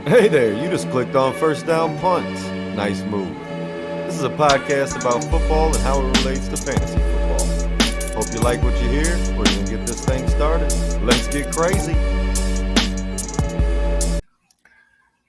Hey there, you just clicked on First Down Punts. Nice move. This is a podcast about football and how it relates to fantasy football. Hope you like what you hear. We're going to get this thing started. Let's get crazy.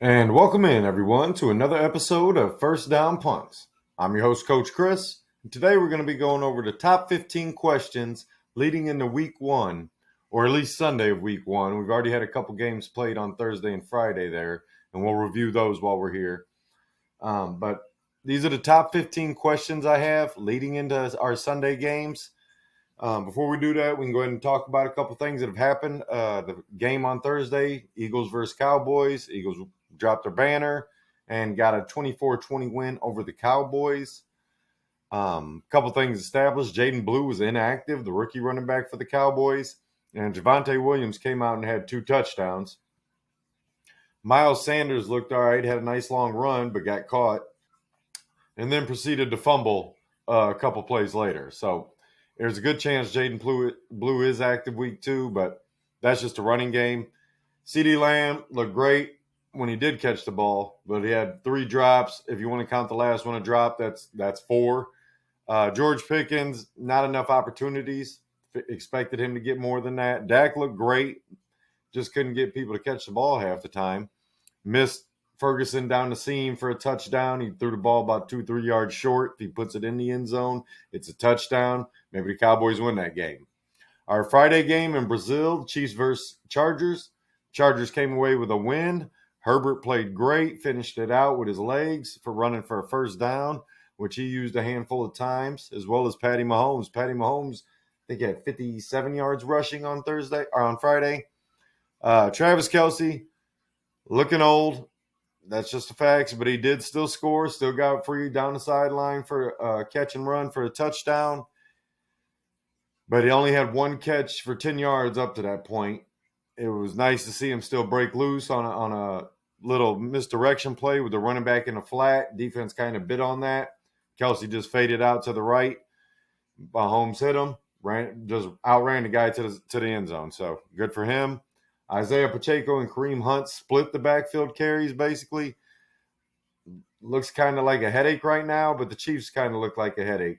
And welcome in, everyone, to another episode of First Down Punts. I'm your host, Coach Chris. And today we're going to be going over the top 15 questions leading into Week 1, or at least Sunday of Week 1. We've already had a couple games played on Thursday and Friday there, and we'll review those while we're here. But these are the top 15 questions I have leading into our Sunday games. Before we do that, we can go ahead and talk about a couple things that have happened. The game on Thursday, Eagles versus Cowboys. Eagles dropped their banner and got a 24-20 win over the Cowboys. Couple things established. Jaden Blue was inactive, the rookie running back for the Cowboys. And Javonte Williams came out and had 2 touchdowns. Miles Sanders looked all right, had a nice long run, but got caught, and then proceeded to fumble a couple plays later. So there's a good chance Jaden Blue is active Week 2, but that's just a running game. CeeDee Lamb looked great when he did catch the ball, but he had 3 drops. If you want to count the last one a drop, that's 4. George Pickens, not enough opportunities. Expected him to get more than that. Dak looked great. Just couldn't get people to catch the ball half the time. Missed Ferguson down the seam for a touchdown. He threw the ball about 2-3 yards short. If he puts it in the end zone, it's a touchdown. Maybe the Cowboys win that game. Our Friday game in Brazil, Chiefs versus Chargers. Chargers came away with a win. Herbert played great, finished it out with his legs for running for a first down, which he used a handful of times, as well as Patty Mahomes. Patty Mahomes, I think, had 57 yards rushing on Friday. Travis Kelce, looking old. That's just the facts, but he did still score, still got free down the sideline for a catch and run for a touchdown. But he only had 1 catch for 10 yards up to that point. It was nice to see him still break loose on a little misdirection play with the running back in the flat. Defense kind of bit on that. Kelce just faded out to the right. Mahomes hit him, just outran the guy to the end zone. So good for him. Isaiah Pacheco and Kareem Hunt split the backfield carries, basically. Looks kind of like a headache right now, but the Chiefs kind of look like a headache.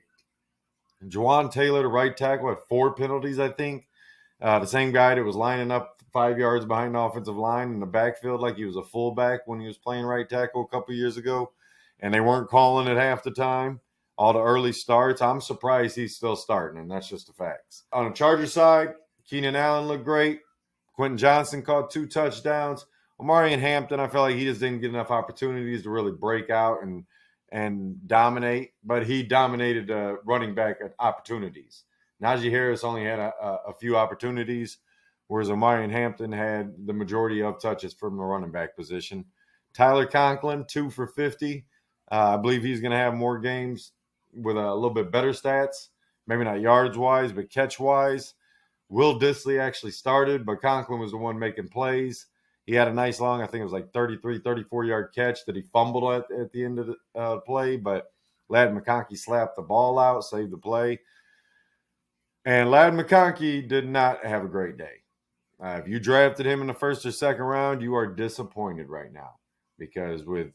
Juwan Taylor, the right tackle, had 4 penalties, I think. The same guy that was lining up 5 yards behind the offensive line in the backfield like he was a fullback when he was playing right tackle a couple years ago. And they weren't calling it half the time. All the early starts, I'm surprised he's still starting, and that's just the facts. On the Chargers side, Keenan Allen looked great. Quentin Johnson caught 2 touchdowns. Omari and Hampton, I felt like he just didn't get enough opportunities to really break out and dominate, but he dominated running back opportunities. Najee Harris only had a few opportunities, whereas Omari and Hampton had the majority of touches from the running back position. Tyler Conklin, 2 for 50. I believe he's going to have more games with a little bit better stats, maybe not yards-wise, but catch-wise. Will Dissly actually started, but Conklin was the one making plays. He had a nice long, I think it was like 33, 34-yard catch that he fumbled at the end of the play, but Ladd McConkey slapped the ball out, saved the play. And Ladd McConkey did not have a great day. If you drafted him in the first or second round, you are disappointed right now because with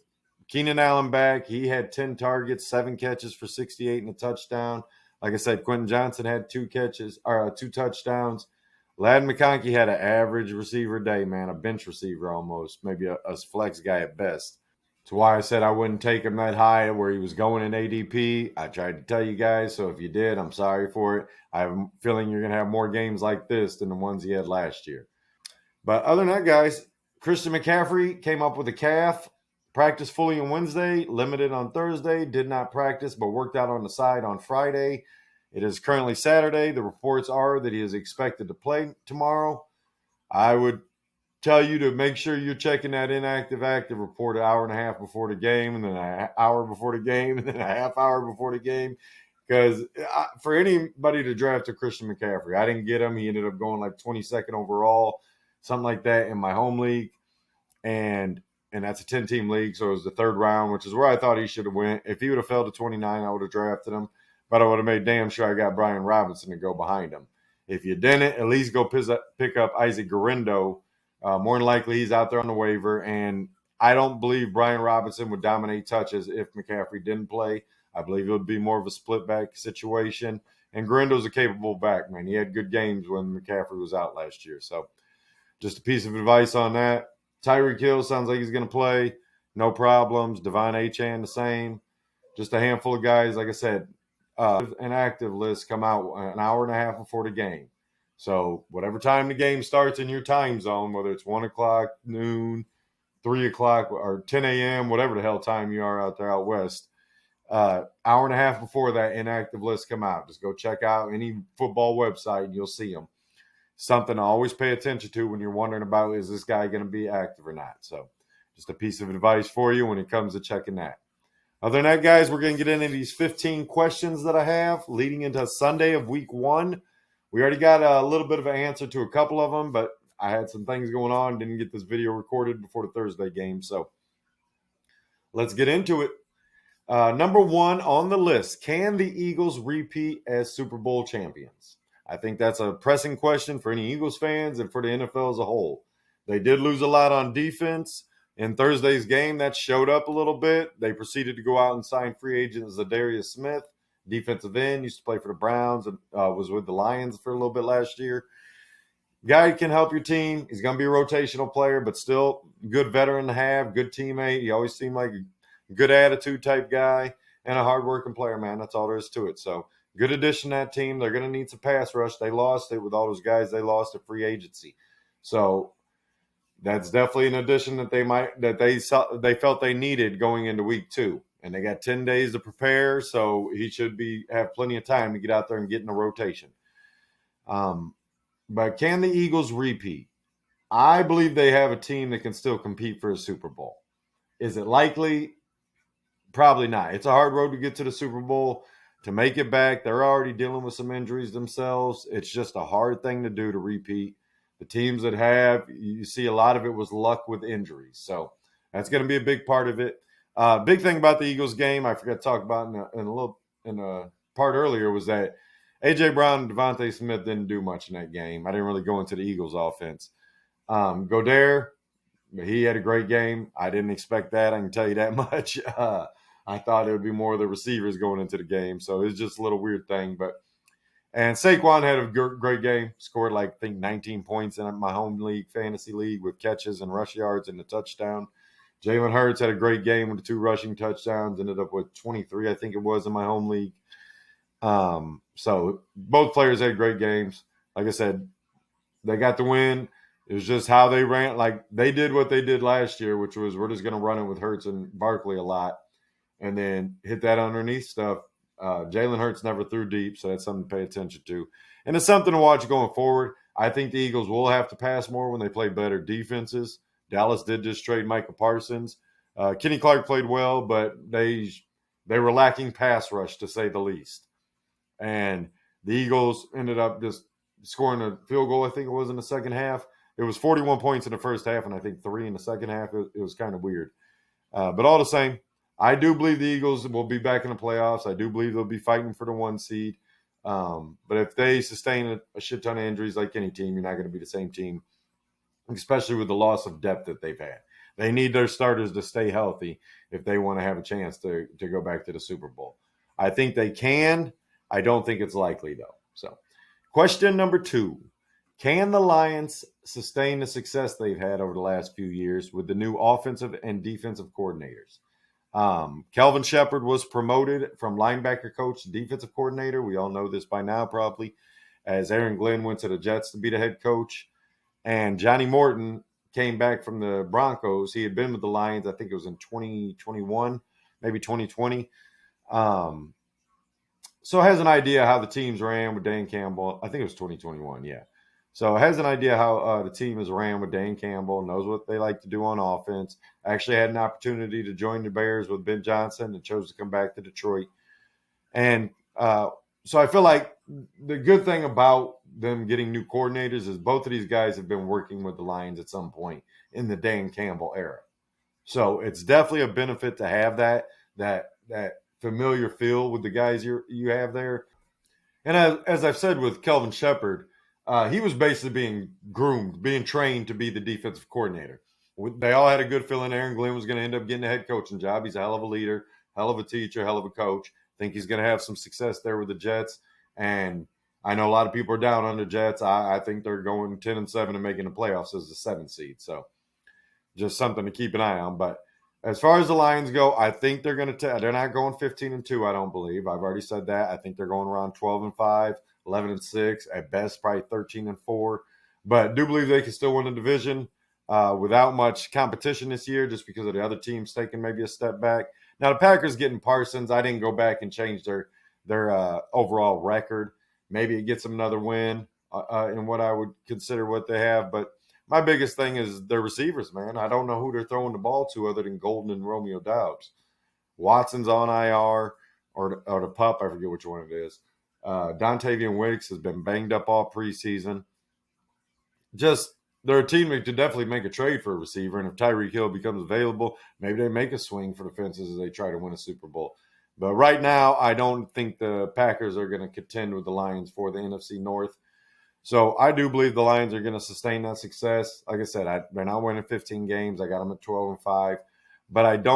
Keenan Allen back, he had 10 targets, 7 catches for 68 and a touchdown. Like I said, Quentin Johnson had 2 touchdowns. Ladd McConkey had an average receiver day, man, a bench receiver almost, maybe a flex guy at best. That's why I said I wouldn't take him that high where he was going in ADP. I tried to tell you guys, so if you did, I'm sorry for it. I have a feeling you're going to have more games like this than the ones he had last year. But other than that, guys, Christian McCaffrey came up with a calf. Practiced fully on Wednesday, limited on Thursday, did not practice, but worked out on the side on Friday. It is currently Saturday. The reports are that he is expected to play tomorrow. I would tell you to make sure you're checking that inactive-active report an hour and a half before the game, and then an hour before the game, and then a half hour before the game. Because for anybody to draft a Christian McCaffrey, I didn't get him. He ended up going like 22nd overall, something like that in my home league. And that's a 10-team league, so it was the 3rd round, which is where I thought he should have went. If he would have fell to 29, I would have drafted him. But I would have made damn sure I got Brian Robinson to go behind him. If you didn't, at least go pick up Isaac Guerendo. More than likely, he's out there on the waiver. And I don't believe Brian Robinson would dominate touches if McCaffrey didn't play. I believe it would be more of a split back situation. And Grindo's a capable back, man. He had good games when McCaffrey was out last year. So just a piece of advice on that. Tyreek Hill sounds like he's going to play. No problems. Devon Achane the same. Just a handful of guys. Like I said, an active list come out an hour and a half before the game. So whatever time the game starts in your time zone, whether it's 1 o'clock, noon, 3 o'clock, or 10 a.m., whatever the hell time you are out there out west, hour and a half before that inactive list come out. Just go check out any football website and you'll see them. Something to always pay attention to when you're wondering about, is this guy going to be active or not? So just a piece of advice for you when it comes to checking that. Other than that, guys, we're going to get into these 15 questions that I have leading into Sunday of week 1. We already got a little bit of an answer to a couple of them, but I had some things going on. Didn't get this video recorded before the Thursday game. So let's get into it. Number 1 on the list, can the Eagles repeat as Super Bowl champions? I think that's a pressing question for any Eagles fans and for the NFL as a whole. They did lose a lot on defense. In Thursday's game, that showed up a little bit. They proceeded to go out and sign free agent Zadarius Smith, defensive end, used to play for the Browns and was with the Lions for a little bit last year. Guy can help your team. He's going to be a rotational player, but still good veteran to have, good teammate. He always seemed like a good attitude type guy and a hardworking player, man. That's all there is to it. So good addition to that team. They're going to need some pass rush. They lost it with all those guys they lost to free agency. So that's definitely an addition that they felt they needed going into week 2. And they got 10 days to prepare, so he should have plenty of time to get out there and get in a rotation. But can the Eagles repeat? I believe they have a team that can still compete for a Super Bowl. Is it likely? Probably not. It's a hard road to get to the Super Bowl. To make it back, they're already dealing with some injuries themselves. It's just a hard thing to do to repeat. The teams that have, you see a lot of it was luck with injuries. So that's going to be a big part of it. Big thing about the Eagles game, I forgot to talk about in a part earlier, was that A.J. Brown and Devontae Smith didn't do much in that game. I didn't really go into the Eagles offense. Goddard, he had a great game. I didn't expect that. I can tell you that much. I thought it would be more of the receivers going into the game. So it's just a little weird thing. And Saquon had a great game. Scored I think 19 points in my home league, fantasy league, with catches and rush yards and a touchdown. Jalen Hurts had a great game with the 2 rushing touchdowns. Ended up with 23, I think it was, in my home league. So both players had great games. Like I said, they got the win. It was just how they ran. Like, they did what they did last year, which was, we're just going to run it with Hurts and Barkley a lot and then hit that underneath stuff. Jalen Hurts never threw deep, so that's something to pay attention to. And it's something to watch going forward. I think the Eagles will have to pass more when they play better defenses. Dallas did just trade Micah Parsons. Kenny Clark played well, but they were lacking pass rush, to say the least. And the Eagles ended up just scoring a field goal, I think it was, in the second half. It was 41 points in the first half and I think 3 in the second half. It was kind of weird. But all the same, I do believe the Eagles will be back in the playoffs. I do believe they'll be fighting for the 1 seed. But if they sustain a shit ton of injuries like any team, you're not going to be the same team, especially with the loss of depth that they've had. They need their starters to stay healthy if they want to have a chance to go back to the Super Bowl. I think they can. I don't think it's likely, though. So, question number 2. Can the Lions sustain the success they've had over the last few years with the new offensive and defensive coordinators? Kelvin Shepard was promoted from linebacker coach to defensive coordinator. We all know this by now, probably, as Aaron Glenn went to the Jets to be the head coach. And Johnny Morton came back from the Broncos. He had been with the Lions, I think it was in 2021, maybe 2020. So has an idea how the teams ran with Dan Campbell. I think it was 2021, yeah. So has an idea how the team is ran with Dan Campbell, knows what they like to do on offense. Actually had an opportunity to join the Bears with Ben Johnson and chose to come back to Detroit. And so I feel like the good thing about them getting new coordinators is both of these guys have been working with the Lions at some point in the Dan Campbell era. So it's definitely a benefit to have that familiar feel with the guys you have there. And as I've said with Kelvin Shepard, he was basically being groomed, being trained to be the defensive coordinator. They all had a good feeling Aaron Glenn was going to end up getting a head coaching job. He's a hell of a leader, hell of a teacher, hell of a coach. Think he's going to have some success there with the Jets. And I know a lot of people are down on the Jets. I think they're going 10-7 and making the playoffs as the 7th seed. So just something to keep an eye on. But as far as the Lions go, I think they're going to. They're not going 15-2. I don't believe. I've already said that. I think they're going around 12-5, 11-6 at best, probably 13-4. But I do believe they can still win the division without much competition this year, just because of the other teams taking maybe a step back. Now the Packers getting Parsons. I didn't go back and change their overall record. Maybe it gets them another win in what I would consider what they have, but my biggest thing is their receivers, man. I don't know who they're throwing the ball to other than Golden and Romeo Doubs. Watson's on IR or the pup. I forget which one it is. Dontavian Wicks has been banged up all preseason. Just they're a team that could definitely make a trade for a receiver. And if Tyreek Hill becomes available, maybe they make a swing for the fences as they try to win a Super Bowl. But right now, I don't think the Packers are going to contend with the Lions for the NFC North. So I do believe the Lions are going to sustain that success. Like I said, they're not winning 15 games. I got them at 12-5, but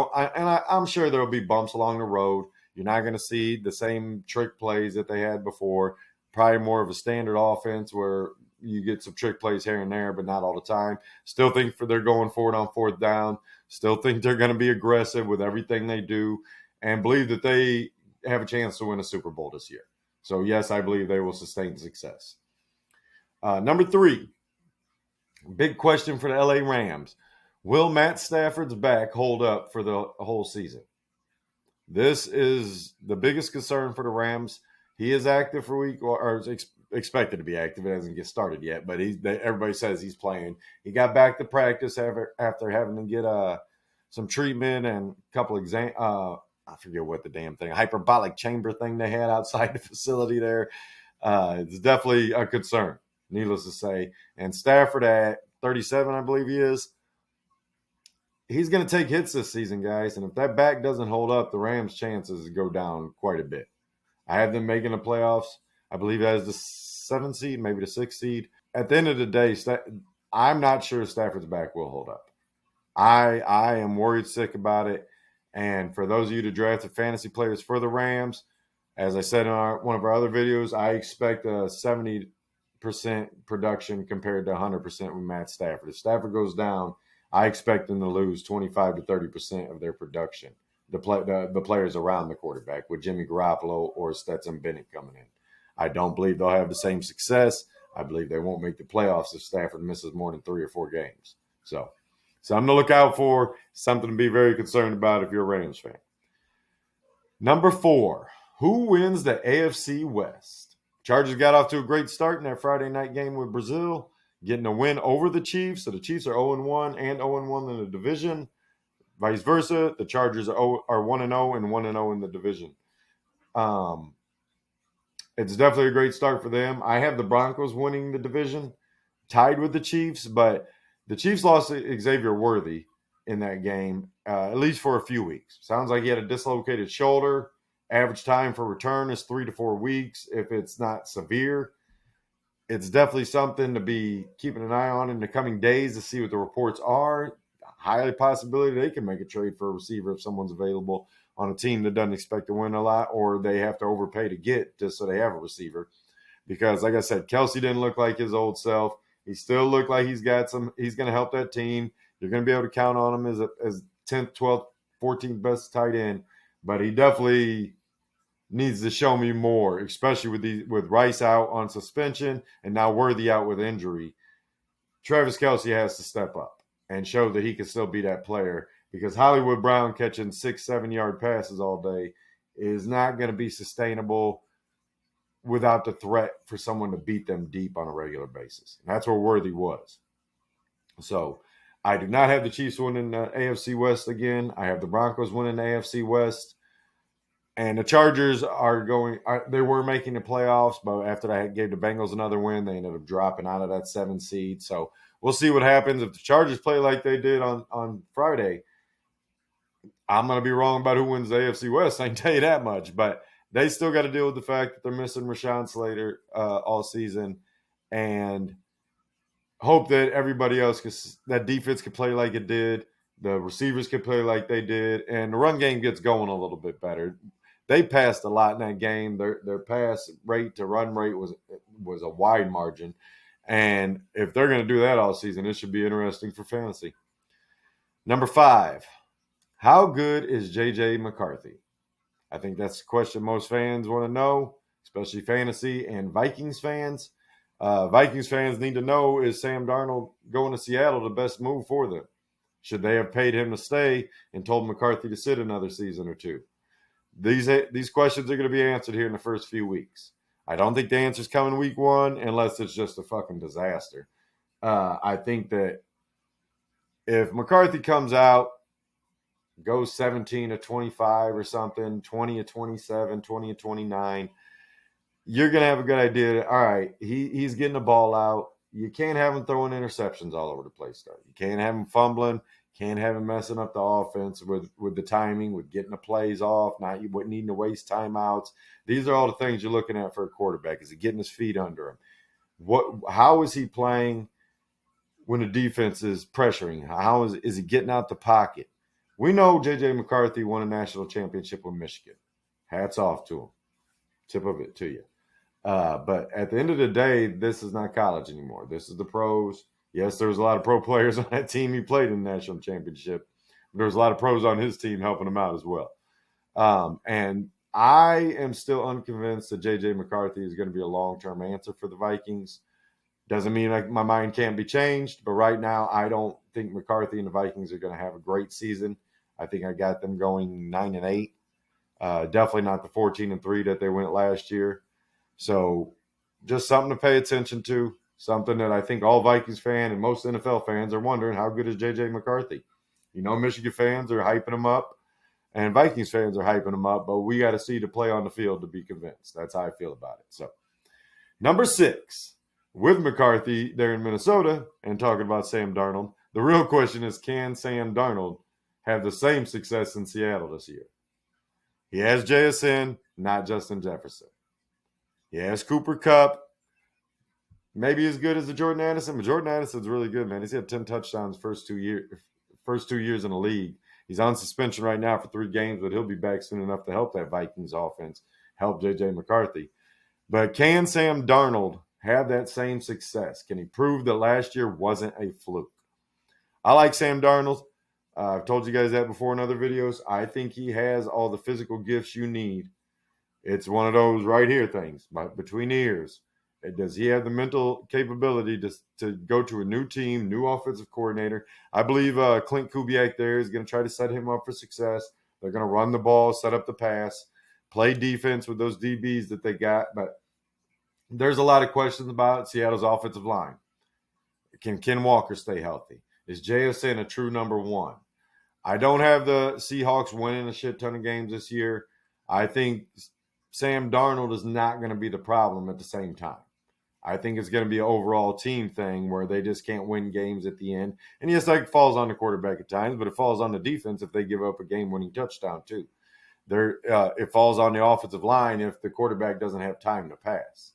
I'm sure there'll be bumps along the road. You're not going to see the same trick plays that they had before. Probably more of a standard offense where you get some trick plays here and there, but not all the time. Still think they're going for it on 4th down. Still think they're going to be aggressive with everything they do, and believe that they have a chance to win a Super Bowl this year. So yes, I believe they will sustain success. Number 3, big question for the LA Rams. Will Matt Stafford's back hold up for the whole season? This is the biggest concern for the Rams. He is active for week, or is expected to be active. It hasn't get started yet, but everybody says he's playing. He got back to practice after having to get some treatment and a couple I forget what the damn thing, hyperbolic chamber thing they had outside the facility there. It's definitely a concern, needless to say. And Stafford at 37, I believe he is. He's going to take hits this season, guys. And if that back doesn't hold up, the Rams' chances go down quite a bit. I have them making the playoffs. I believe that is the 7th seed, maybe the 6th seed. At the end of the day, I'm not sure Stafford's back will hold up. I am worried sick about it. And for those of you that drafted fantasy players for the Rams, as I said in one of our other videos, I expect a 70% production compared to 100% with Matt Stafford. If Stafford goes down, I expect them to lose 25 to 30% of their production. The players around the quarterback, with Jimmy Garoppolo or Stetson Bennett coming in. I don't believe they'll have the same success. I believe they won't make the playoffs if Stafford misses more than 3 or 4 games. So something to look out for, something to be very concerned about if you're a Rams fan. Number 4, who wins the AFC West? Chargers got off to a great start in that Friday night game with Brazil, getting a win over the Chiefs. So the Chiefs are 0-1 and 0-1 in the division. Vice versa, the Chargers are 1-0 and 1-0 in the division. It's definitely a great start for them. I have the Broncos winning the division, tied with the Chiefs, but the Chiefs lost Xavier Worthy in that game, at least for a few weeks. Sounds like he had a dislocated shoulder. Average time for return is 3 to 4 weeks if it's not severe. It's definitely something to be keeping an eye on in the coming days to see what the reports are. Highly possibility they can make a trade for a receiver if someone's available on a team that doesn't expect to win a lot, or they have to overpay to get just so they have a receiver. Because, like I said, Kelsey didn't look like his old self. He still looked like he's going to help that team. You're going to be able to count on him as 10th, 12th, 14th best tight end. But he definitely needs to show me more, especially with Rice out on suspension and now Worthy out with injury. Travis Kelsey has to step up and show that he can still be that player, because Hollywood Brown catching 6-7 yard passes all day is not going to be sustainable without the threat for someone to beat them deep on a regular basis. And that's where Worthy was. So I do not have the Chiefs winning the AFC West again. I have the Broncos winning the AFC West. And the Chargers they were making the playoffs, but after I gave the Bengals another win, they ended up dropping out of that 7 seed. So we'll see what happens. If the Chargers play like they did on Friday, I'm going to be wrong about who wins the AFC West. I can tell you that much. But they still got to deal with the fact that they're missing Rashawn Slater all season. And hope that everybody else, that defense could play like it did, the receivers could play like they did, and the run game gets going a little bit better. They passed a lot in that game. Their pass rate to run rate was a wide margin. And if they're going to do that all season, it should be interesting for fantasy. Number 5, how good is J.J. McCarthy? I think that's the question most fans want to know, especially fantasy and Vikings fans. Vikings fans need to know, is Sam Darnold going to Seattle the best move for them? Should they have paid him to stay and told McCarthy to sit another season or two? These questions are going to be answered here in the first few weeks. I don't think the answer's coming week 1 unless it's just a fucking disaster. I think that if McCarthy comes out, goes 17 to 25 or something, 20 to 27, 20 to 29, you're going to have a good idea that, all right, he's getting the ball out. You can't have him throwing interceptions all over the place, though. You can't have him fumbling. Can't have him messing up the offense with the timing, with getting the plays off, not needing to waste timeouts. These are all the things you're looking at for a quarterback. Is he getting his feet under him? How is he playing when the defense is pressuring? How is he getting out the pocket? We know J.J. McCarthy won a national championship with Michigan. Hats off to him. Tip of it to you. But at the end of the day, this is not college anymore. This is the pros. Yes, there was a lot of pro players on that team he played in the national championship. There was a lot of pros on his team helping him out as well. And I am still unconvinced that J.J. McCarthy is going to be a long-term answer for the Vikings. Doesn't mean my mind can't be changed, but right now I don't think McCarthy and the Vikings are going to have a great season. I think I got them going 9-8. Definitely not the 14-3 that they went last year. So just something to pay attention to, something that I think all Vikings fans and most NFL fans are wondering, how good is J.J. McCarthy? You know, Michigan fans are hyping him up and Vikings fans are hyping him up, but we got to see the play on the field to be convinced. That's how I feel about it. So, number 6, with McCarthy there in Minnesota and talking about Sam Darnold, the real question is, can Sam Darnold have the same success in Seattle this year? He has JSN, not Justin Jefferson. He has Cooper Kupp. Maybe as good as the Jordan Addison, but Jordan Addison's really good, man. He's had 10 touchdowns first 2 years in the league. He's on suspension right now for 3 games, but he'll be back soon enough to help that Vikings offense, help J.J. McCarthy. But can Sam Darnold have that same success? Can he prove that last year wasn't a fluke? I like Sam Darnold. I've told you guys that before in other videos. I think he has all the physical gifts you need. It's one of those right here things, between the ears. Does he have the mental capability to go to a new team, new offensive coordinator? I believe Clint Kubiak there is going to try to set him up for success. They're going to run the ball, set up the pass, play defense with those DBs that they got. But there's a lot of questions about Seattle's offensive line. Can Ken Walker stay healthy? Is JSN a true number 1? I don't have the Seahawks winning a shit ton of games this year. I think Sam Darnold is not going to be the problem at the same time. I think it's going to be an overall team thing where they just can't win games at the end. And yes, that falls on the quarterback at times, but it falls on the defense if they give up a game-winning touchdown too. It falls on the offensive line if the quarterback doesn't have time to pass.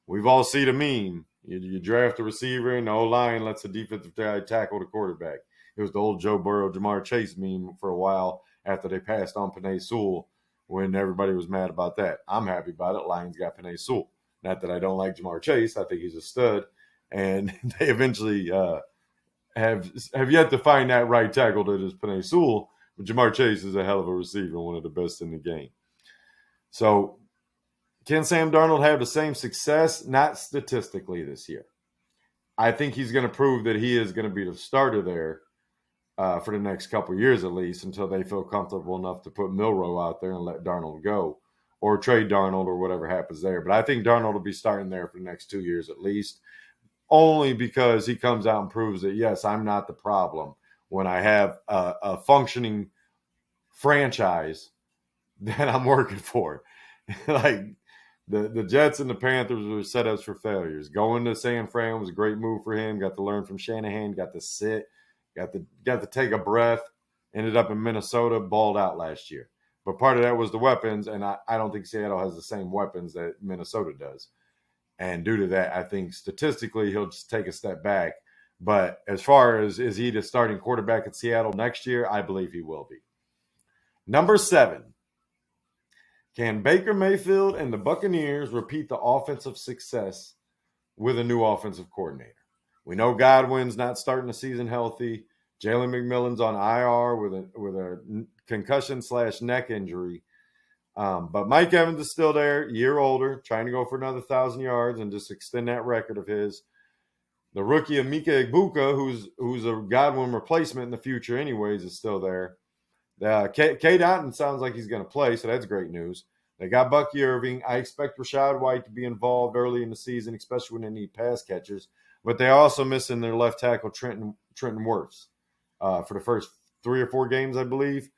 We've all seen a meme. You draft a receiver and the O-line lets the defensive guy tackle the quarterback. It was the old Joe Burrow, Jamar Chase meme for a while after they passed on Penei Sewell when everybody was mad about that. I'm happy about it. Lions got Penei Sewell. Not that I don't like Jamar Chase. I think he's a stud. And they eventually have yet to find that right tackle that is Penei Sewell. But Jamar Chase is a hell of a receiver, one of the best in the game. So can Sam Darnold have the same success? Not statistically this year. I think he's going to prove that he is going to be the starter there for the next couple of years at least, until they feel comfortable enough to put Milroe out there and let Darnold go, or trade Darnold, or whatever happens there. But I think Darnold will be starting there for the next 2 years at least, only because he comes out and proves that, yes, I'm not the problem when I have a functioning franchise that I'm working for. Like the Jets and the Panthers were setups for failures. Going to San Fran was a great move for him. Got to learn from Shanahan, got to sit, got to take a breath. Ended up in Minnesota, balled out last year. But part of that was the weapons, and I don't think Seattle has the same weapons that Minnesota does. And due to that, I think statistically he'll just take a step back. But as far as is he the starting quarterback at Seattle next year, I believe he will be. Number 7, can Baker Mayfield and the Buccaneers repeat the offensive success with a new offensive coordinator? We know Godwin's not starting the season healthy. Jalen McMillan's on IR with a concussion/neck injury. But Mike Evans is still there, year older, trying to go for another 1,000 yards and just extend that record of his. The rookie Emeka Egbuka, who's a Godwin replacement in the future anyways, is still there. K. Dotton sounds like he's going to play, so that's great news. They got Bucky Irving. I expect Rashad White to be involved early in the season, especially when they need pass catchers. But they're also missing their left tackle, Trenton Wirfs, for the first 3 or 4 games, I believe.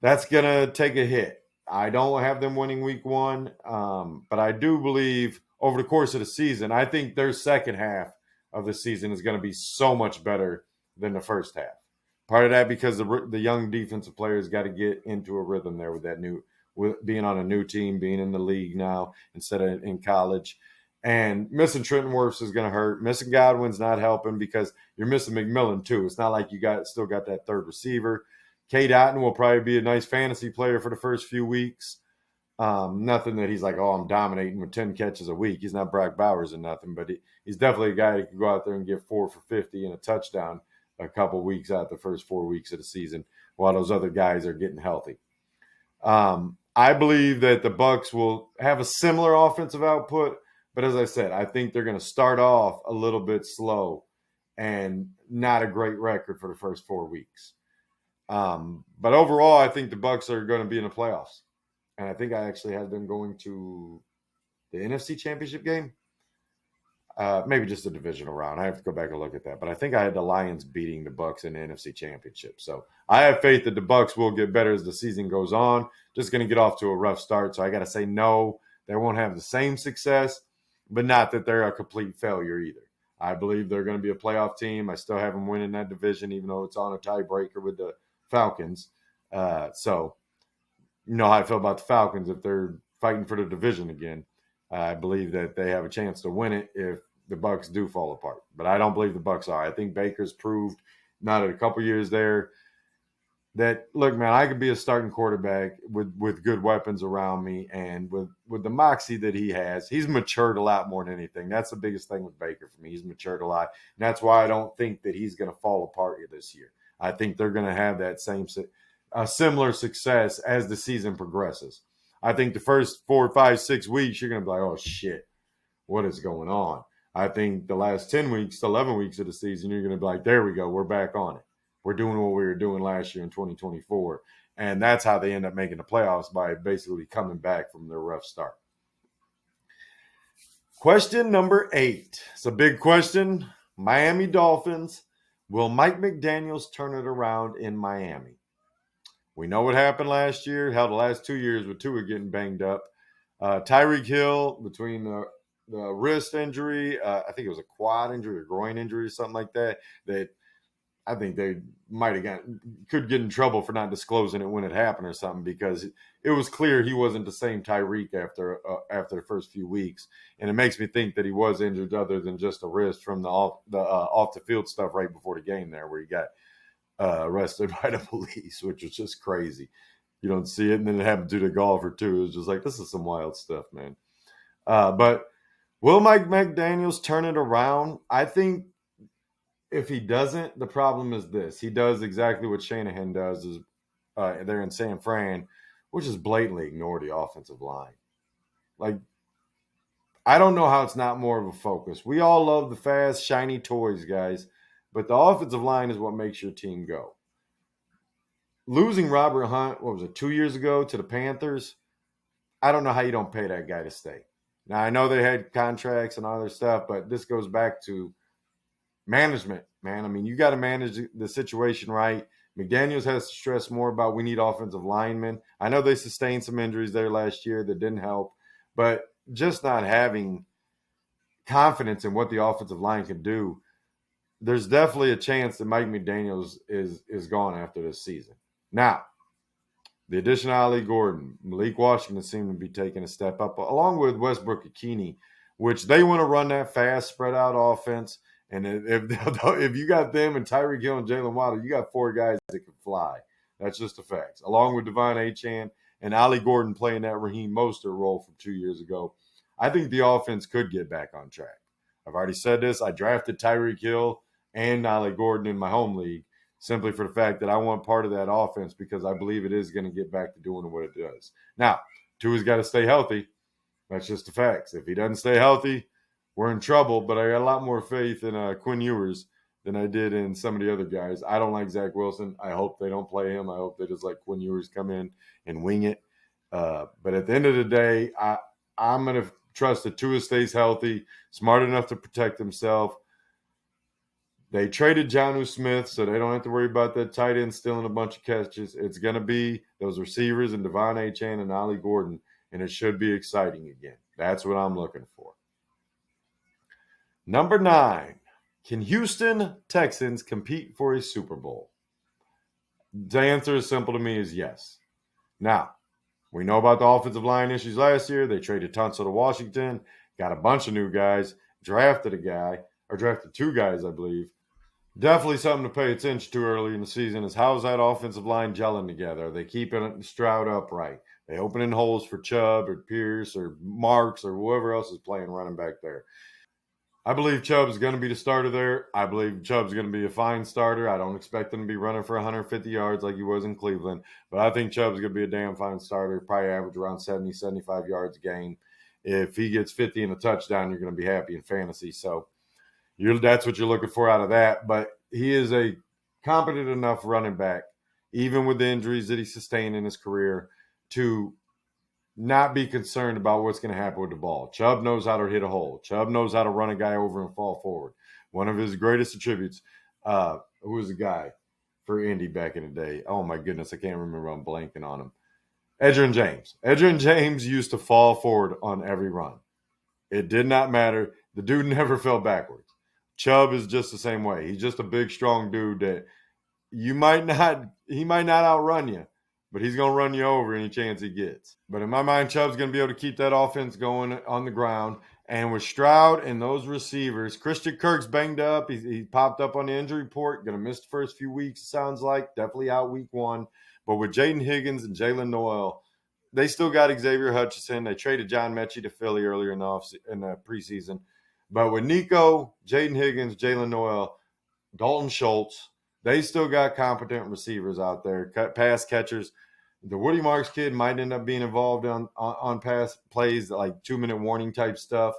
That's going to take a hit. I don't have them winning week 1, but I do believe over the course of the season, I think their second half of the season is going to be so much better than the first half. Part of that because the young defensive players got to get into a rhythm there with being on a new team, being in the league now instead of in college. And missing Trenton Wirfs is going to hurt. Missing Godwin's not helping because you're missing McMillan too. It's not like you still got that third receiver. K. Dotton will probably be a nice fantasy player for the first few weeks. Nothing that he's like, oh, I'm dominating with 10 catches a week. He's not Brock Bowers or nothing, but he's definitely a guy that can go out there and get 4 for 50 and a touchdown a couple weeks out the first 4 weeks of the season while those other guys are getting healthy. I believe that the Bucs will have a similar offensive output, but as I said, I think they're going to start off a little bit slow and not a great record for the first 4 weeks. But overall, I think the Bucs are going to be in the playoffs. And I think I actually had them going to the NFC Championship game. Maybe just a divisional round. I have to go back and look at that. But I think I had the Lions beating the Bucs in the NFC Championship. So I have faith that the Bucs will get better as the season goes on. Just going to get off to a rough start. So I got to say no. They won't have the same success, but not that they're a complete failure either. I believe they're going to be a playoff team. I still have them winning that division, even though it's on a tiebreaker with the Falcons. So you know how I feel about the Falcons if they're fighting for the division again. I believe that they have a chance to win it if the Bucs do fall apart. But I don't believe the Bucs are. I think Baker's proved, not at a couple years there, that, look, man, I could be a starting quarterback with good weapons around me and with the moxie that he has. He's matured a lot more than anything. That's the biggest thing with Baker for me. He's matured a lot. And that's why I don't think that he's going to fall apart this year. I think they're going to have that similar success as the season progresses. I think the first 4, 5, 6 weeks, you're going to be like, oh, shit, what is going on? I think the last 10 weeks, 11 weeks of the season, you're going to be like, there we go, we're back on it. We're doing what we were doing last year in 2024. And that's how they end up making the playoffs, by basically coming back from their rough start. Question number 8. It's a big question. Miami Dolphins. Will Mike McDaniels turn it around in Miami? We know what happened last year, hell, the last 2 years with Tua getting banged up. Tyreek Hill, between the wrist injury, I think it was a quad injury or groin injury or something like that, that I think they could get in trouble for not disclosing it when it happened or something, because it was clear he wasn't the same Tyreek after the first few weeks. And it makes me think that he was injured other than just a wrist from the off the field stuff right before the game there, where he got arrested by the police, which was just crazy. You don't see it. And then it happened to the golfer too. It was just like, this is some wild stuff, man. But will Mike McDaniels turn it around? I think if he doesn't, the problem is this. He does exactly what Shanahan does is there in San Fran, which is blatantly ignore the offensive line. Like, I don't know how it's not more of a focus. We all love the fast, shiny toys, guys, but the offensive line is what makes your team go. Losing Robert Hunt, 2 years ago to the Panthers, I don't know how you don't pay that guy to stay. Now, I know they had contracts and all their stuff, but this goes back to management, man. I mean, you got to manage the situation right. McDaniels has to stress more about we need offensive linemen. I know they sustained some injuries there last year that didn't help, but just not having confidence in what the offensive line can do, there's definitely a chance that Mike McDaniels is gone after this season. Now, the addition of Ali Gordon, Malik Washington seem to be taking a step up, along with Westbrook-Ikini, which they want to run that fast, spread out offense. And if you got them and Tyreek Hill and Jalen Waddle, you got 4 guys that can fly. That's just a fact. Along with Devon Achane and Ali Gordon playing that Raheem Mostert role from 2 years ago, I think the offense could get back on track. I've already said this. I drafted Tyreek Hill and Ali Gordon in my home league simply for the fact that I want part of that offense because I believe it is going to get back to doing what it does. Now, Tua's got to stay healthy. That's just the facts. If he doesn't stay healthy, we're in trouble. But I got a lot more faith in Quinn Ewers than I did in some of the other guys. I don't like Zach Wilson. I hope they don't play him. I hope they just let Quinn Ewers come in and wing it. But at the end of the day, I'm going to trust that Tua stays healthy, smart enough to protect himself. They traded Jonnu Smith, so they don't have to worry about that tight end stealing a bunch of catches. It's going to be those receivers and Devon Achane and Ali Gordon, and it should be exciting again. That's what I'm looking for. Number 9, can Houston Texans compete for a Super Bowl? The answer is simple to me is yes. Now, we know about the offensive line issues last year. They traded Punts to Washington, got a bunch of new guys, drafted 2 guys, I believe. Definitely something to pay attention to early in the season is how's that offensive line gelling together? Are they keeping Stroud upright? They opening holes for Chubb or Pierce or Marks or whoever else is playing running back there. I believe Chubb's going to be the starter there. I believe Chubb's going to be a fine starter. I don't expect him to be running for 150 yards like he was in Cleveland, but I think Chubb's going to be a damn fine starter, probably average around 70, 75 yards a game. If he gets 50 and a touchdown, you're going to be happy in fantasy. So that's what you're looking for out of that. But he is a competent enough running back, even with the injuries that he sustained in his career, to not be concerned about what's going to happen with the ball. Chubb knows how to hit a hole. Chubb knows how to run a guy over and fall forward. One of his greatest attributes, who was the guy for Indy back in the day? Oh, my goodness, I can't remember. I'm blanking on him. Edgerrin James. Edgerrin James used to fall forward on every run. It did not matter. The dude never fell backwards. Chubb is just the same way. He's just a big, strong dude that he might not outrun you, but he's going to run you over any chance he gets. But in my mind, Chubb's going to be able to keep that offense going on the ground. And with Stroud and those receivers, Christian Kirk's banged up. He popped up on the injury report. Going to miss the first few weeks, it sounds like. Definitely out week 1. But with Jaden Higgins and Jalen Noel, they still got Xavier Hutchinson. They traded John Mechie to Philly earlier in the preseason. But with Nico, Jaden Higgins, Jalen Noel, Dalton Schultz, they still got competent receivers out there, pass catchers. The Woody Marks kid might end up being involved on pass plays, like 2-minute warning type stuff.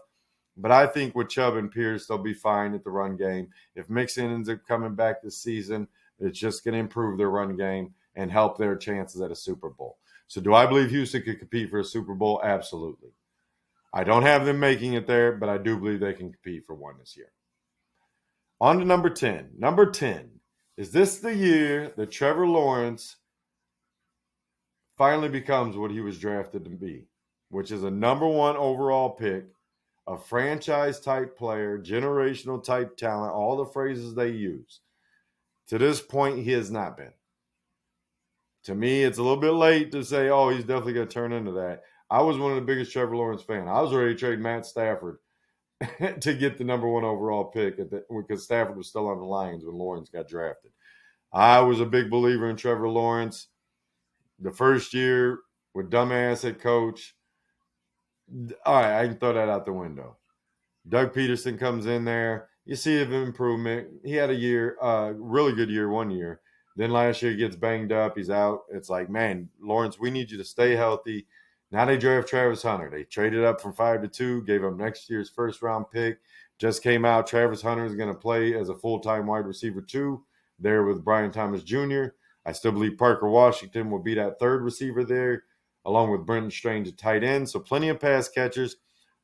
But I think with Chubb and Pierce, they'll be fine at the run game. If Mixon ends up coming back this season, it's just going to improve their run game and help their chances at a Super Bowl. So do I believe Houston could compete for a Super Bowl? Absolutely. I don't have them making it there, but I do believe they can compete for one this year. On to number 10. Number 10. Is this the year that Trevor Lawrence finally becomes what he was drafted to be, which is a number 1 overall pick, a franchise-type player, generational-type talent, all the phrases they use? To this point, he has not been. To me, it's a little bit late to say, oh, he's definitely going to turn into that. I was one of the biggest Trevor Lawrence fans. I was ready to trade Matt Stafford to get the number 1 overall pick because Stafford was still on the Lions when Lawrence got drafted. I was a big believer in Trevor Lawrence. The first year with dumbass head coach, all right, I can throw that out the window. Doug Peterson comes in there. You see an improvement. He had a really good year 1 year. Then last year he gets banged up. He's out. It's like, man, Lawrence, we need you to stay healthy. Now they draft Travis Hunter. They traded up from 5 to 2, gave him next year's first-round pick. Just came out. Travis Hunter is going to play as a full-time wide receiver 2 there with Brian Thomas Jr. I still believe Parker Washington will be that third receiver there, along with Brenton Strange at tight end. So plenty of pass catchers.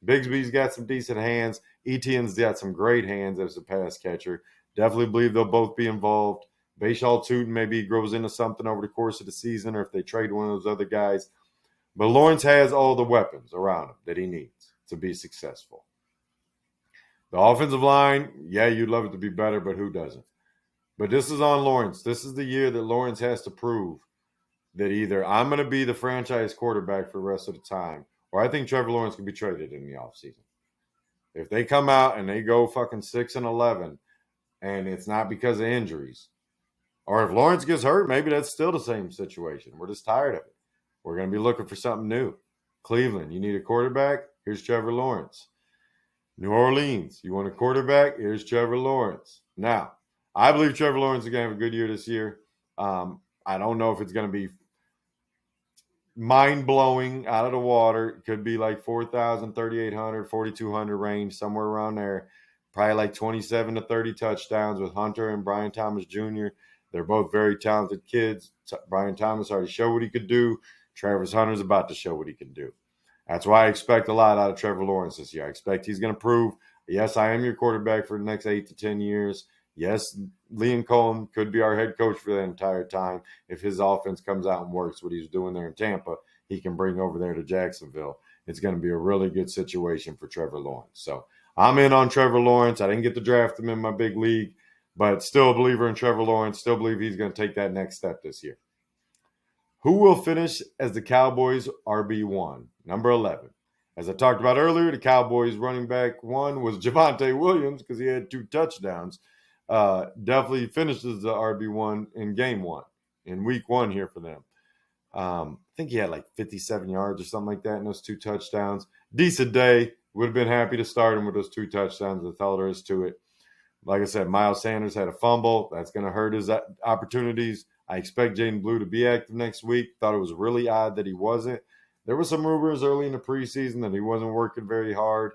Bigsby's got some decent hands. Etienne's got some great hands as a pass catcher. Definitely believe they'll both be involved. Bayshaw Tootin maybe grows into something over the course of the season, or if they trade one of those other guys. But Lawrence has all the weapons around him that he needs to be successful. The offensive line, yeah, you'd love it to be better, but who doesn't? But this is on Lawrence. This is the year that Lawrence has to prove that either I'm going to be the franchise quarterback for the rest of the time, or I think Trevor Lawrence can be traded in the offseason. If they come out and they go fucking 6-11, and it's not because of injuries, or if Lawrence gets hurt, maybe that's still the same situation. We're just tired of it. We're going to be looking for something new. Cleveland, you need a quarterback? Here's Trevor Lawrence. New Orleans, you want a quarterback? Here's Trevor Lawrence. Now, I believe Trevor Lawrence is going to have a good year this year. I don't know if it's going to be mind-blowing out of the water. It could be like 4,000, 3,800, 4,200 range, somewhere around there. Probably like 27 to 30 touchdowns with Hunter and Brian Thomas Jr. They're both very talented kids. Brian Thomas already showed what he could do. Travis Hunter's about to show what he can do. That's why I expect a lot out of Trevor Lawrence this year. I expect he's going to prove, yes, I am your quarterback for the next 8 to 10 years. Yes, Liam Cohen could be our head coach for that entire time. If his offense comes out and works what he's doing there in Tampa, he can bring over there to Jacksonville. It's going to be a really good situation for Trevor Lawrence. So I'm in on Trevor Lawrence. I didn't get to draft him in my big league, but still a believer in Trevor Lawrence. Still believe he's going to take that next step this year. Who will finish as the Cowboys' RB1? Number 11. As I talked about earlier, the Cowboys' running back one was Javonte Williams because he had 2 touchdowns. Definitely finishes the RB1 in game 1, in week 1 here for them. I think he had like 57 yards or something like that in those 2 touchdowns. Decent day. Would have been happy to start him with those 2 touchdowns. That's all there is to it. Like I said, Miles Sanders had a fumble. That's going to hurt his opportunities. I expect Jaden Blue to be active next week. Thought it was really odd that he wasn't. There were some rumors early in the preseason that he wasn't working very hard.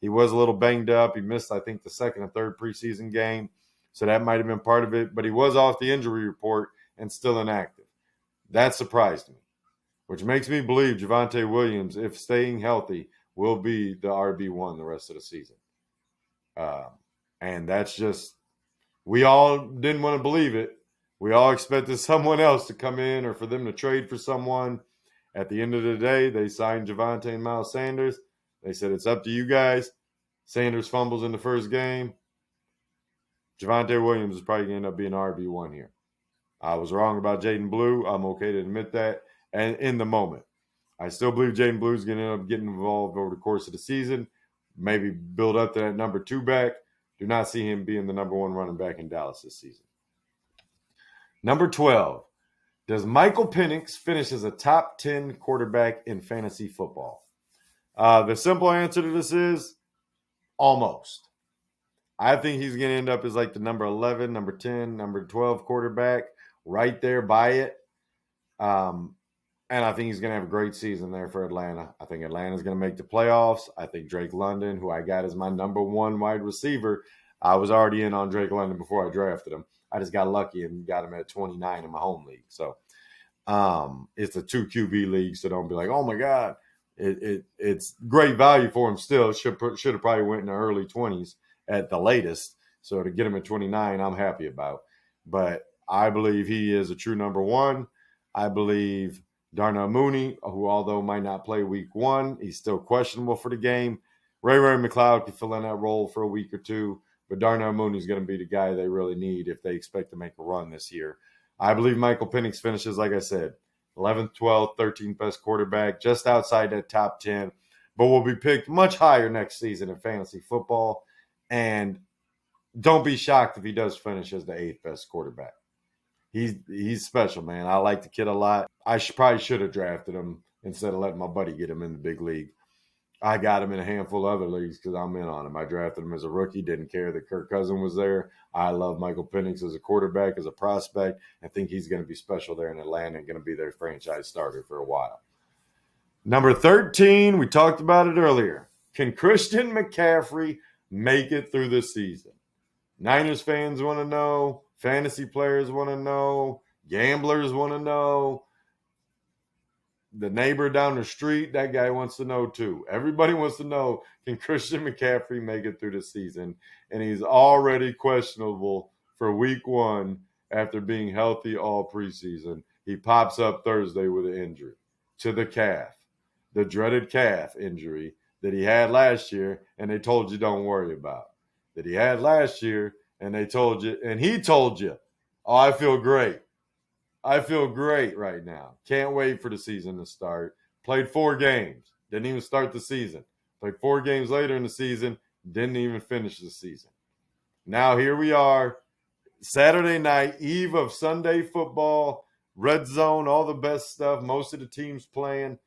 He was a little banged up. He missed, I think, the 2nd and 3rd preseason game. So that might have been part of it. But he was off the injury report and still inactive. That surprised me, which makes me believe Javonte Williams, if staying healthy, will be the RB1 the rest of the season. And that's just, we all didn't want to believe it. We all expected someone else to come in or for them to trade for someone. At the end of the day, they signed Javonte and Miles Sanders. They said, it's up to you guys. Sanders fumbles in the first game. Javonte Williams is probably going to end up being RB1 here. I was wrong about Jaden Blue. I'm okay to admit that. And in the moment, I still believe Jaden Blue is going to end up getting involved over the course of the season. Maybe build up to that number 2 back. Do not see him being the number 1 running back in Dallas this season. Number 12. Does Michael Penix finish as a top 10 quarterback in fantasy football? The simple answer to this is almost. I think he's going to end up as like the number 11, number 10, number 12 quarterback, right there by it. And I think he's going to have a great season there for Atlanta. I think Atlanta's going to make the playoffs. I think Drake London, who I got as my number 1 wide receiver, I was already in on Drake London before I drafted him. I just got lucky and got him at 29 in my home league. So it's a 2 QB league, so don't be like, oh my God. It's great value for him still. Should have probably went in the early 20s at the latest. So to get him at 29, I'm happy about. But I believe he is a true number 1. I believe Darnell Mooney, who although might not play week 1, he's still questionable for the game. Ray McLeod can fill in that role for a week or 2. But Darnell Mooney is going to be the guy they really need if they expect to make a run this year. I believe Michael Penix finishes, like I said, 11th, 12th, 13th best quarterback, just outside that top 10, but will be picked much higher next season in fantasy football. And don't be shocked if he does finish as the 8th best quarterback. He's special, man. I like the kid a lot. I probably should have drafted him instead of letting my buddy get him in the big league. I got him in a handful of other leagues because I'm in on him. I drafted him as a rookie, didn't care that Kirk Cousins was there. I love Michael Penix as a quarterback, as a prospect. I think he's going to be special there in Atlanta and going to be their franchise starter for a while. Number 13, we talked about it earlier. Can Christian McCaffrey make it through the season? Niners fans want to know. Fantasy players want to know. Gamblers want to know. The neighbor down the street, that guy wants to know too. Everybody wants to know, can Christian McCaffrey make it through the season? And he's already questionable for week 1 after being healthy all preseason. He pops up Thursday with an injury to the calf, the dreaded calf injury that he had last year, and they told you don't worry about. That he had last year, and they told you, and he told you, oh, I feel great. I feel great right now. Can't wait for the season to start. Played 4 games. Didn't even start the season. Played 4 games later in the season. Didn't even finish the season. Now here we are, Saturday night, eve of Sunday football, red zone, all the best stuff, most of the teams playing,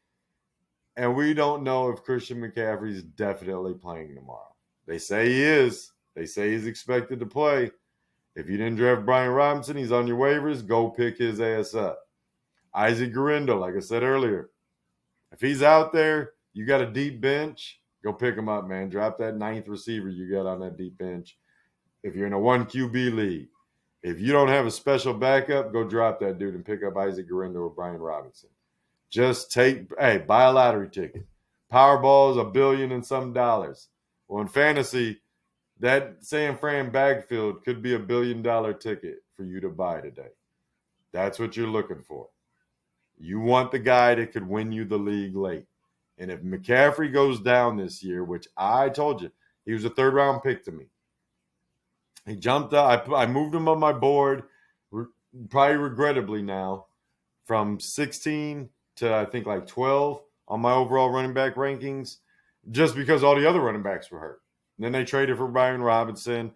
and we don't know if Christian McCaffrey is definitely playing tomorrow. They say he is. They say he's expected to play. If you didn't draft Brian Robinson, he's on your waivers. Go pick his ass up. Isaac Guerrero, like I said earlier, if he's out there, you got a deep bench, go pick him up, man. Drop that ninth receiver you got on that deep bench. If you're in a 1 QB league, if you don't have a special backup, go drop that dude and pick up Isaac Guerrero or Brian Robinson. Just buy a lottery ticket. Powerball is $1 billion and some dollars. Well, in fantasy, that San Fran backfield could be $1 billion ticket for you to buy today. That's what you're looking for. You want the guy that could win you the league late. And if McCaffrey goes down this year, which I told you, he was a third-round pick to me. He jumped up. I moved him on my board, probably regrettably now, from 16 to I think like 12 on my overall running back rankings, just because all the other running backs were hurt. And then they traded for Brian Robinson.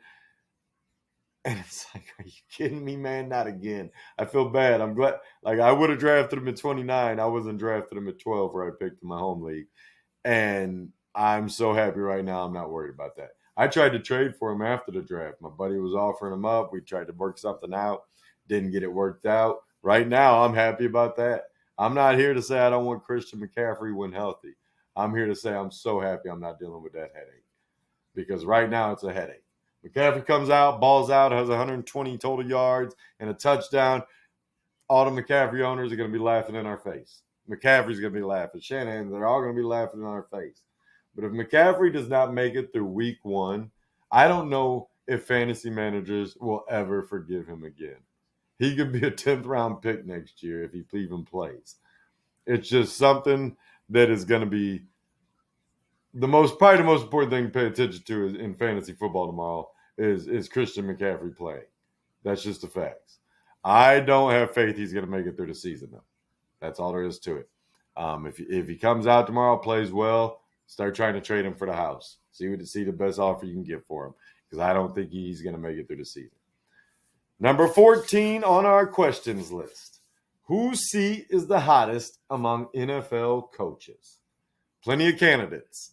And it's like, are you kidding me, man? Not again. I feel bad. I'm glad. Like, I would have drafted him at 29. I wasn't drafted him at 12 where I picked in my home league. And I'm so happy right now. I'm not worried about that. I tried to trade for him after the draft. My buddy was offering him up. We tried to work something out. Didn't get it worked out. Right now, I'm happy about that. I'm not here to say I don't want Christian McCaffrey when healthy. I'm here to say I'm so happy I'm not dealing with that headache. Because right now, it's a headache. McCaffrey comes out, balls out, has 120 total yards and a touchdown. All the McCaffrey owners are going to be laughing in our face. McCaffrey's going to be laughing. Shanahan, they're all going to be laughing in our face. But if McCaffrey does not make it through week 1, I don't know if fantasy managers will ever forgive him again. He could be a 10th round pick next year if he even plays. It's just something that is going to be probably the most important thing to pay attention to in fantasy football tomorrow is Christian McCaffrey playing. That's just the facts. I don't have faith he's going to make it through the season, though. That's all there is to it. If he comes out tomorrow, plays well, start trying to trade him for the house. See the best offer you can get for him, because I don't think he's going to make it through the season. Number 14 on our questions list. Whose seat is the hottest among NFL coaches? Plenty of candidates.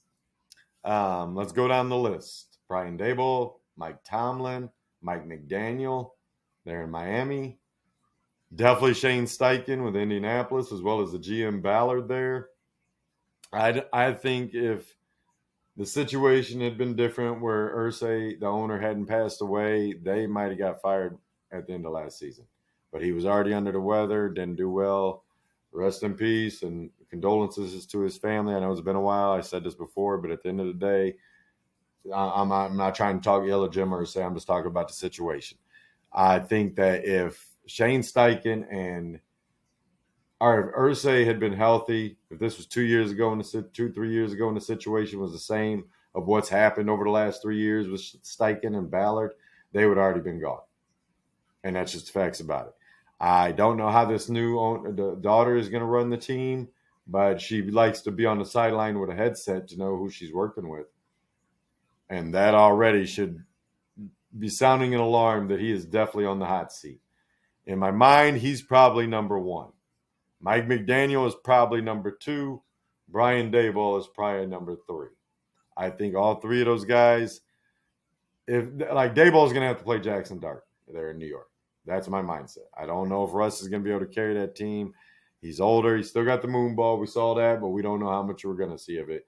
Let's go down the list. Brian Daboll, Mike Tomlin, Mike McDaniel. They're in Miami. Definitely Shane Steichen with Indianapolis, as well as the GM Ballard there. I think if the situation had been different where Irsay, the owner, hadn't passed away, they might have got fired at the end of last season. But he was already under the weather, didn't do well. Rest in peace and condolences to his family. I know it's been a while. I said this before, but at the end of the day, I'm not trying to talk ill of Jim Irsay. I'm just talking about the situation. I think that if Shane Steichen or if Irsay had been healthy, if this was 3 years ago, and the situation was the same of what's happened over the last 3 years with Steichen and Ballard, they would have already been gone. And that's just the facts about it. I don't know how this the daughter is going to run the team, but she likes to be on the sideline with a headset to know who she's working with. And that already should be sounding an alarm that he is definitely on the hot seat. In my mind, he's probably number 1. Mike McDaniel is probably number 2. Brian Daboll is probably number 3. I think all 3 of those guys, Daboll is going to have to play Jackson Dart there in New York. That's my mindset. I don't know if Russ is going to be able to carry that team. He's older. He's still got the moon ball. We saw that, but we don't know how much we're going to see of it.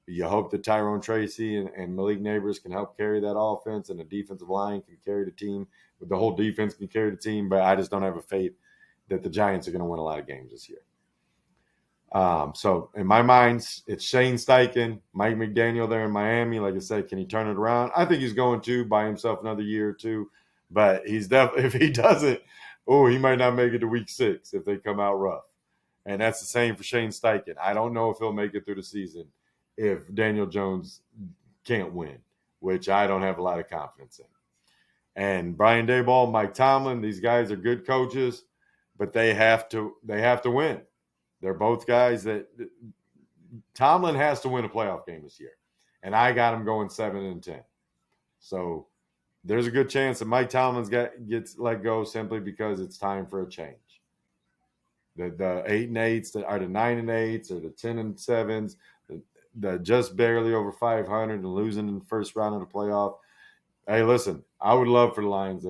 You hope that Tyrone Tracy and Malik Neighbors can help carry that offense, and the defensive line can carry the team. But the whole defense can carry the team, but I just don't have a faith that the Giants are going to win a lot of games this year. So in my mind, it's Shane Steichen, Mike McDaniel there in Miami. Like I said, can he turn it around? I think he's going to buy himself another year or two. But he's definitely, if he doesn't, he might not make it to week 6 if they come out rough. And that's the same for Shane Steichen. I don't know if he'll make it through the season if Daniel Jones can't win, which I don't have a lot of confidence in. And Brian Daboll, Mike Tomlin, these guys are good coaches, but they have to win. They're both guys that Tomlin has to win a playoff game this year. and I got them going 7-10. So there's a good chance that Mike Tomlin gets let go simply because it's time for a change. The 8-8s that are the 9-8s or the 10-7s, the just barely over 500 and losing in the first round of the playoff. Hey, listen, I would love for the Lions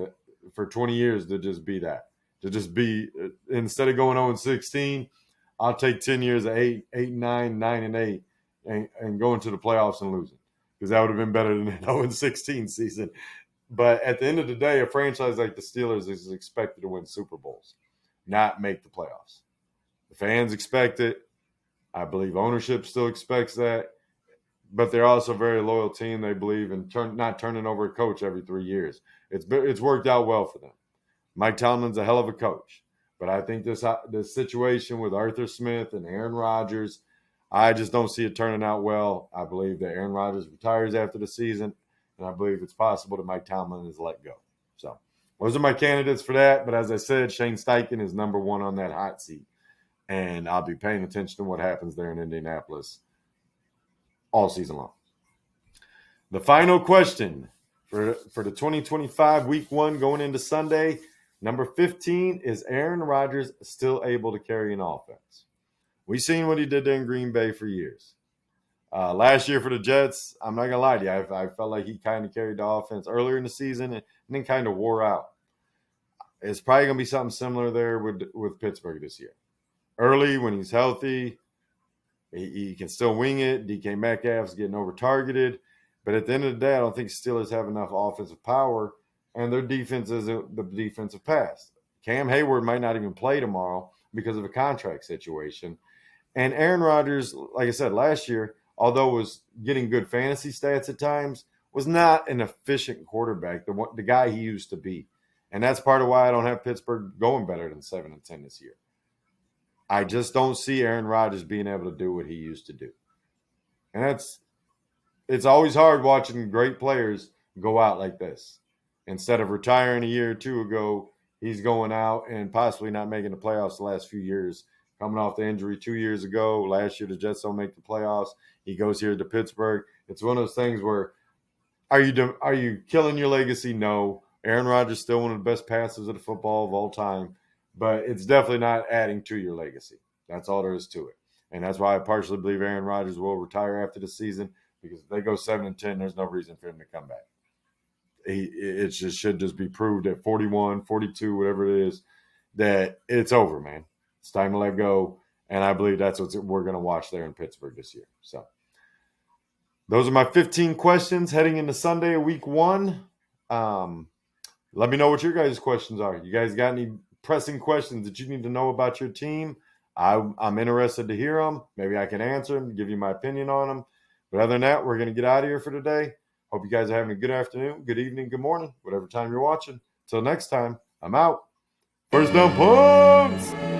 for 20 years to just be that. To just be, instead of going 0-16, I'll take 10 years of 8-9, 9-8, and going to the playoffs and losing. Because that would have been better than an 0-16 season. But at the end of the day, a franchise like the Steelers is expected to win Super Bowls, not make the playoffs. The fans expect it. I believe ownership still expects that. But they're also a very loyal team. They believe in not turning over a coach every 3 years. It's worked out well for them. Mike Tomlin's a hell of a coach. But I think this situation with Arthur Smith and Aaron Rodgers, I just don't see it turning out well. I believe that Aaron Rodgers retires after the season, and I believe it's possible that Mike Tomlin is let go. So those are my candidates for that. But as I said, Shane Steichen is number one on that hot seat. And I'll be paying attention to what happens there in Indianapolis all season long. The final question for the 2025 Week 1 going into Sunday, number 15, is Aaron Rodgers still able to carry an offense? We've seen what he did there in Green Bay for years. Last year for the Jets, I'm not going to lie to you, I felt like he kind of carried the offense earlier in the season and then kind of wore out. It's probably going to be something similar there with Pittsburgh this year. Early, when he's healthy, he can still wing it. DK Metcalf's getting over-targeted. But at the end of the day, I don't think Steelers have enough offensive power, and their defense isn't the defensive pass. Cam Hayward might not even play tomorrow because of a contract situation. And Aaron Rodgers, like I said, last year, although was getting good fantasy stats at times, was not an efficient quarterback, the guy he used to be. And that's part of why I don't have Pittsburgh going better than 7-10 this year. I just don't see Aaron Rodgers being able to do what he used to do. And it's always hard watching great players go out like this. Instead of retiring a year or two ago, he's going out and possibly not making the playoffs the last few years. Coming off the injury 2 years ago. Last year, the Jets don't make the playoffs. He goes here to Pittsburgh. It's one of those things where, are you killing your legacy? No. Aaron Rodgers is still one of the best passers of the football of all time. But it's definitely not adding to your legacy. That's all there is to it. And that's why I partially believe Aaron Rodgers will retire after the season, because if they go 7-10, there's no reason for him to come back. It should just be proved at 41, 42, whatever it is, that it's over, man. It's time to let go. And I believe that's what we're going to watch there in Pittsburgh this year. So those are my 15 questions heading into Sunday, Week 1. Let me know what your guys' questions are. You guys got any pressing questions that you need to know about your team? I'm interested to hear them. Maybe I can answer them, give you my opinion on them. But other than that, we're going to get out of here for today. Hope you guys are having a good afternoon, good evening, good morning, whatever time you're watching. Till next time, I'm out. First down, Punts!